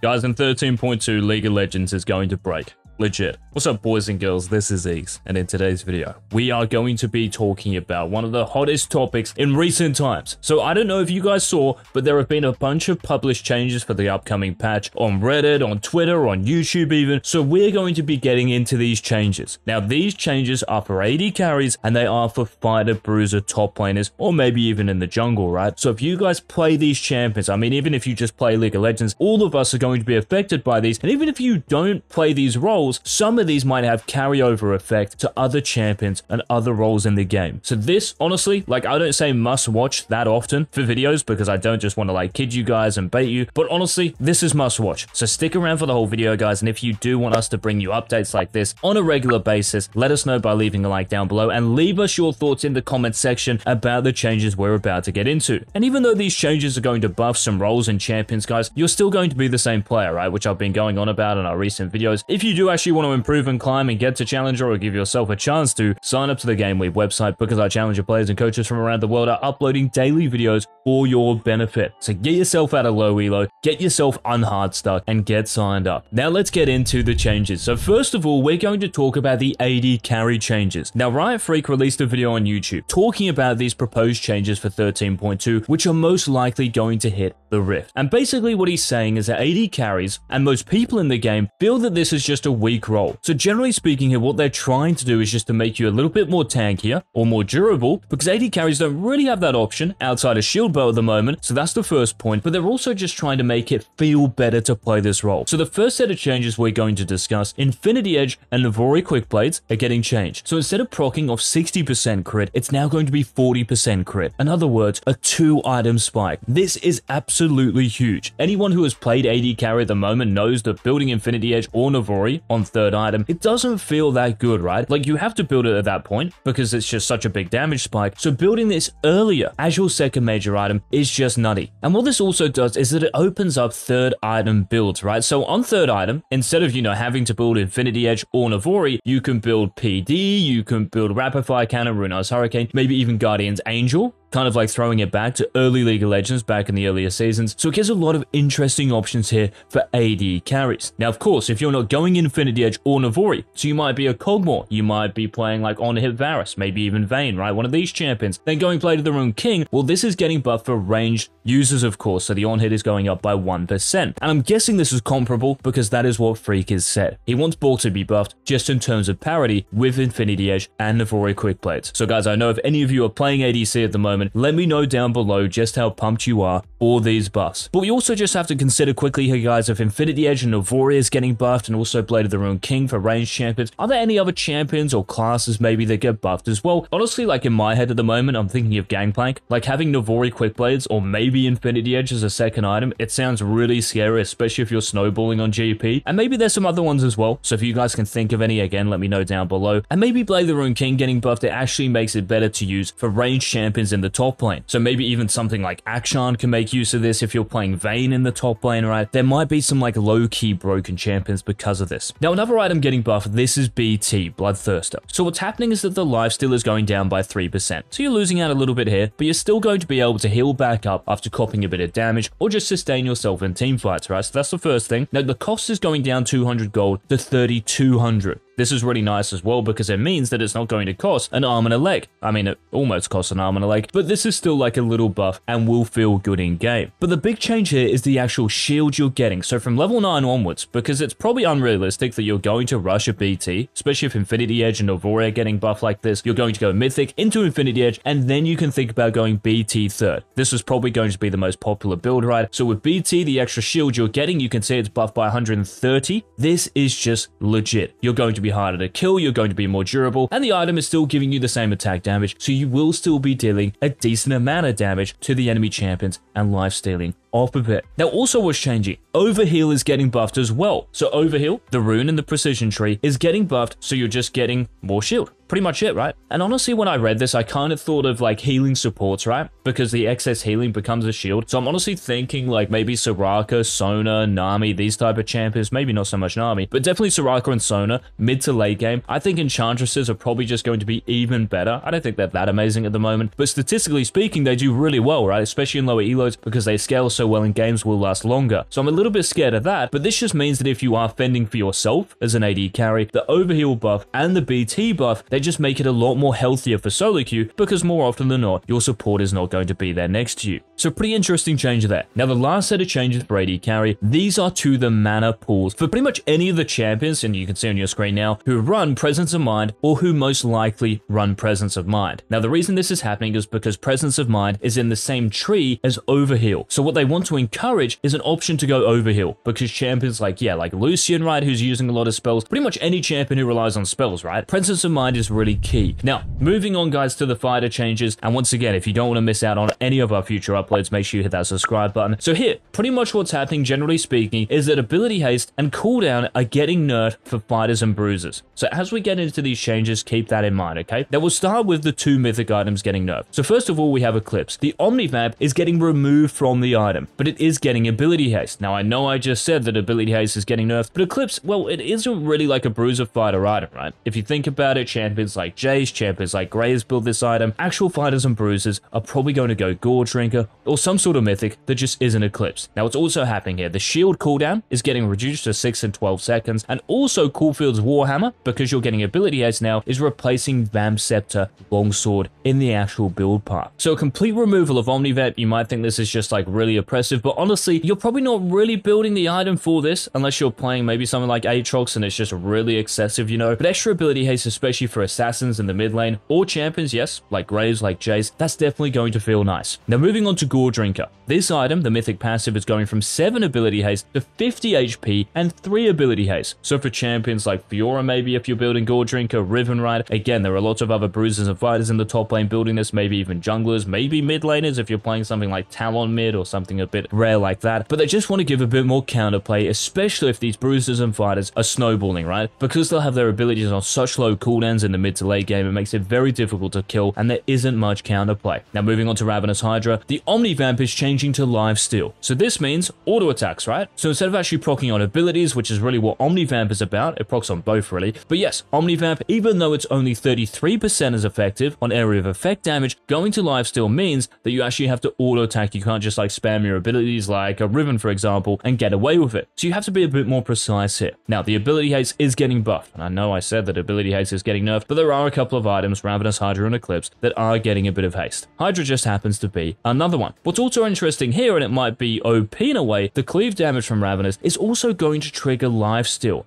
Guys, in 13.2, League of Legends is going to break. Legit. What's up, boys and girls? This is Ease, and in today's video, we are going to be talking about one of the hottest topics in recent times. So I don't know if you guys saw, but there have been a bunch of published changes for the upcoming patch on Reddit, on Twitter, on YouTube even. So we're going to be getting into these changes. Now, these changes are for AD carries, and they are for fighter, bruiser, top laners, or maybe even in the jungle, right? So if you guys play these champions, I mean, even if you just play League of Legends, all of us are going to be affected by these. And even if you don't play these roles, some of these might have carryover effect to other champions and other roles in the game. So this, honestly, like, I don't say must watch that often for videos because I don't just want to like kid you guys and bait you, but honestly, this is must watch. So stick around for the whole video, guys, and if you do want us to bring you updates like this on a regular basis, let us know by leaving a like down below and leave us your thoughts in the comments section about the changes we're about to get into. And even though these changes are going to buff some roles and champions, guys, you're still going to be the same player, right? Which I've been going on about in our recent videos. If you do actually want to improve and climb and get to Challenger or give yourself a chance to, sign up to the GameWeave website because our Challenger players and coaches from around the world are uploading daily videos for your benefit. So get yourself out of low elo, get yourself unhard stuck, and get signed up. Now let's get into the changes. So first of all, we're going to talk about the AD carry changes. Now Riot Freak released a video on YouTube talking about these proposed changes for 13.2, which are most likely going to hit the Rift. And basically what he's saying is that AD carries and most people in the game feel that this is just a weak role. So generally speaking here, what they're trying to do is just to make you a little bit more tankier or more durable, because AD carries don't really have that option outside of shield bow at the moment. So that's the first point, but they're also just trying to make it feel better to play this role. So the first set of changes we're going to discuss, Infinity Edge and Navori Quick Blades are getting changed. So instead of proccing off 60% crit, it's now going to be 40% crit. In other words, a 2-item spike. This is absolutely huge. Anyone who has played AD carry at the moment knows that building Infinity Edge or Navori on 3rd item, it doesn't feel that good, right? Like, you have to build it at that point because it's just such a big damage spike. So building this earlier as your second major item is just nutty. And what this also does is that it opens up 3rd item builds, right? So on 3rd item, instead of, having to build Infinity Edge or Navori, you can build PD, you can build Rapid Fire Cannon, Runar's Hurricane, maybe even Guardian's Angel, kind of like throwing it back to early League of Legends back in the earlier seasons. So it gives a lot of interesting options here for AD carries. Now, of course, if you're not going Infinity Edge or Navori, so you might be a Kog'Maw, you might be playing like on-hit Varus, maybe even Vayne, right? One of these champions. Then going Blade of the Ruined King, well, this is getting buffed for ranged users, of course, so the on-hit is going up by 1%. And I'm guessing this is comparable because that is what Freak has said. He wants Bork to be buffed just in terms of parity with Infinity Edge and Navori Quick Blades. So guys, I know if any of you are playing ADC at the moment, let me know down below just how pumped you are for these buffs. But we also just have to consider quickly here, guys, if Infinity Edge and Navori is getting buffed and also Blade of the Ruined King for ranged champions, are there any other champions or classes maybe that get buffed as well? Honestly, like in my head at the moment, I'm thinking of Gangplank. Like having Navori Quick Blades or maybe Infinity Edge as a second item, it sounds really scary, especially if you're snowballing on GP. And maybe there's some other ones as well. So if you guys can think of any, again, let me know down below. And maybe Blade of the Ruined King getting buffed, it actually makes it better to use for ranged champions in the top lane. So maybe even something like Akshan can make use of this if you're playing Vayne in the top lane, right? There might be some like low-key broken champions because of this. Now, another item getting buffed, this is BT, Bloodthirster. So what's happening is that the lifesteal is going down by 3%. So you're losing out a little bit here, but you're still going to be able to heal back up after copying a bit of damage or just sustain yourself in team fights, right? So that's the first thing. Now, the cost is going down 200 gold to 3,200. This is really nice as well because it means that it's not going to cost an arm and a leg. I mean, it almost costs an arm and a leg, but this is still like a little buff and will feel good in game. But the big change here is the actual shield you're getting. So from level 9 onwards, because it's probably unrealistic that you're going to rush a BT, especially if Infinity Edge and Navori are getting buffed like this, you're going to go Mythic into Infinity Edge, and then you can think about going BT 3rd. This is probably going to be the most popular build, right? So with BT, the extra shield you're getting, you can see it's buffed by 130. This is just legit. You're going to be harder to kill, you're going to be more durable, and the item is still giving you the same attack damage, so you will still be dealing a decent amount of damage to the enemy champions and lifestealing off of it. Now, also what's changing, Overheal is getting buffed as well. So Overheal, the rune in the precision tree, is getting buffed, so you're just getting more shield. pretty much it, right? And honestly, when I read this, I kind of thought of like healing supports, right? Because the excess healing becomes a shield. So I'm honestly thinking like maybe Soraka, Sona, Nami, these type of champions, maybe not so much Nami, but definitely Soraka and Sona, mid to late game. I think Enchantresses are probably just going to be even better. I don't think they're that amazing at the moment, but statistically speaking, they do really well, right? Especially in lower elos because they scale so well and games will last longer. So I'm a little bit scared of that, but this just means that if you are fending for yourself as an AD carry, the overheal buff and the BT buff, they just make it a lot more healthier for solo queue because more often than not, your support is not going to be there next to you. So pretty interesting change there. Now the last set of changes for AD carry, these are to the mana pools for pretty much any of the champions, and you can see on your screen now, who run Presence of Mind or who most likely run Presence of Mind. Now the reason this is happening is because Presence of Mind is in the same tree as overheal. So what they want to encourage is an option to go overheal because champions like Lucian, right, who's using a lot of spells, pretty much any champion who relies on spells, right? Presence of Mind is really key. Now, moving on guys to the fighter changes, and once again, if you don't want to miss out on any of our future uploads, make sure you hit that subscribe button. So here, pretty much what's happening generally speaking is that ability haste and cooldown are getting nerfed for fighters and bruisers. So as we get into these changes, keep that in mind, okay? Now we'll start with the 2 mythic items getting nerfed. So first of all, we have Eclipse. The Omnivamp is getting removed from the item, but it is getting ability haste. Now I know I just said that ability haste is getting nerfed, but Eclipse, well, it isn't really like a bruiser fighter item, right? If you think about it, champions like Jace, champions like Graves build this item. Actual fighters and bruisers are probably going to go Gore Drinker or some sort of mythic that just isn't Eclipse. Now what's also happening here, the shield cooldown is getting reduced to 6 and 12 seconds, and also Coolfield's Warhammer, because you're getting ability haste now, is replacing Vamp Scepter Longsword in the actual build path. So a complete removal of Omnivamp, you might think this is just like really oppressive, but honestly, you're probably not really building the item for this unless you're playing maybe something like Aatrox and it's just really excessive, you know. But extra ability haste, especially for assassins in the mid lane or champions, yes, like Graves, like Jace, that's definitely going to feel nice. Now moving on to Gore Drinker. This item, the mythic passive, is going from 7 ability haste to 50 HP and 3 ability haste. So for champions like Fiora, maybe if you're building Gore Drinker, Riven, right? Again, there are lots of other bruisers and fighters in the top lane building this, maybe even junglers, maybe mid laners if you're playing something like Talon mid or something a bit rare like that. But they just want to give a bit more counterplay, especially if these bruisers and fighters are snowballing, right? Because they'll have their abilities on such low cooldowns in the mid to late game, it makes it very difficult to kill, and there isn't much counterplay. Now moving on to Ravenous Hydra, the Omnivamp is changing to Lifesteal. So this means auto attacks, right? So instead of actually proccing on abilities, which is really what Omnivamp is about, it procs on both really. But yes, Omnivamp, even though it's only 33% as effective on area of effect damage, going to Lifesteal means that you actually have to auto attack. You can't just like spam your abilities like a Riven, for example, and get away with it. So you have to be a bit more precise here. Now, the ability haste is getting buffed, and I know I said that ability haste is getting nerfed, but there are a couple of items, Ravenous Hydra and Eclipse, that are getting a bit of haste. Hydra just happens to be another one. What's also interesting here, and it might be OP in a way, the cleave damage from Ravenous is also going to trigger Lifesteal.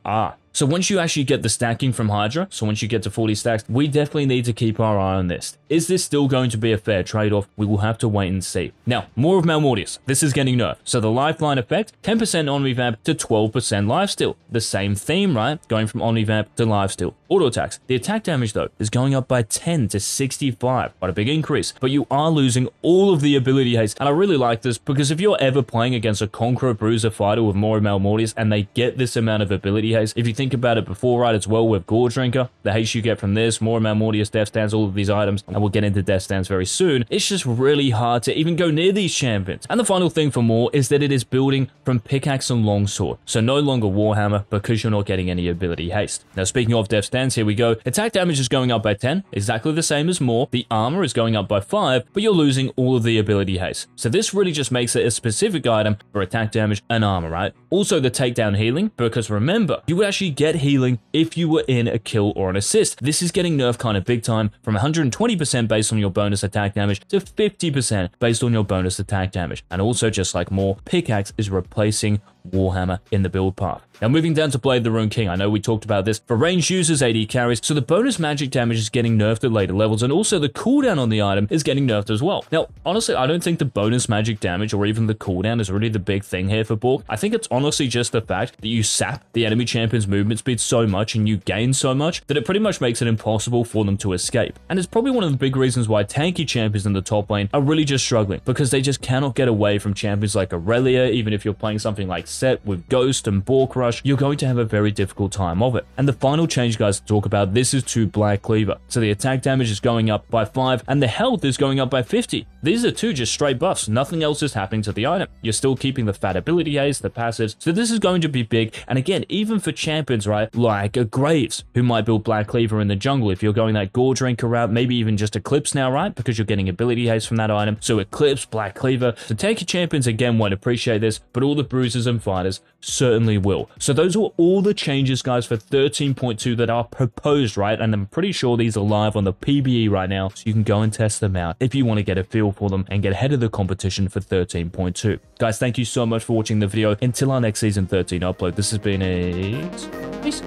So once you actually get the stacking from Hydra, so once you get to 40 stacks, we definitely need to keep our eye on this. Is this still going to be a fair trade-off? We will have to wait and see. Now, more of Malmortius. This is getting nerfed. So the lifeline effect, 10% Omnivamp to 12% Lifesteal. The same theme, right? Going from Omnivamp to Lifesteal. Auto attacks. The attack damage, though, is going up by 10 to 65. Quite a big increase. But you are losing all of the ability haste. And I really like this because if you're ever playing against a Conqueror Bruiser fighter with more Malmortius and they get this amount of ability haste, if you think about it before, right, as well with Gore Drinker, the haste you get from this, more Malmortius, Death Stance, all of these items, and we'll get into Death Stance very soon, it's just really hard to even go near these champions. And the final thing for more is that it is building from Pickaxe and Longsword, so no longer Warhammer because you're not getting any ability haste. Now speaking of Death Stance, here we go. Attack damage is going up by 10, exactly the same as more. The armor is going up by 5, but you're losing all of the ability haste. So this really just makes it a specific item for attack damage and armor, right? Also the takedown healing, because remember, you would actually get healing if you were in a kill or an assist. This is getting nerfed kind of big time from 120% based on your bonus attack damage to 50% based on your bonus attack damage. And also, just like more, Pickaxe is replacing Warhammer in the build path. Now moving down to Blade the Rune King, I know we talked about this. For ranged users, AD carries, so the bonus magic damage is getting nerfed at later levels, and also the cooldown on the item is getting nerfed as well. Now, honestly, I don't think the bonus magic damage or even the cooldown is really the big thing here for Bork. I think it's honestly just the fact that you sap the enemy champion's movement speed so much and you gain so much that it pretty much makes it impossible for them to escape. And it's probably one of the big reasons why tanky champions in the top lane are really just struggling, because they just cannot get away from champions like Aurelia, even if you're playing something like set with Ghost and Bork Rush, you're going to have a very difficult time of it. And the final change, guys, to talk about, this is to Black Cleaver. So the attack damage is going up by 5 and the health is going up by 50. These are 2 just straight buffs. Nothing else is happening to the item. You're still keeping the fat ability haze, the passives. So this is going to be big. And again, even for champions, right, like a Graves, who might build Black Cleaver in the jungle, if you're going that Gore Drinker route, maybe even just Eclipse now, right, because you're getting ability haze from that item. So Eclipse, Black Cleaver. So Taker champions, again, won't appreciate this, but all the bruisers and fighters certainly will. So those are all the changes, guys, for 13.2 that are proposed, right? And I'm pretty sure these are live on the PBE right now, so you can go and test them out if you want to get a feel for them and get ahead of the competition for 13.2. Guys, thank you so much for watching the video. Until our next Season 13 upload, this has been Peace.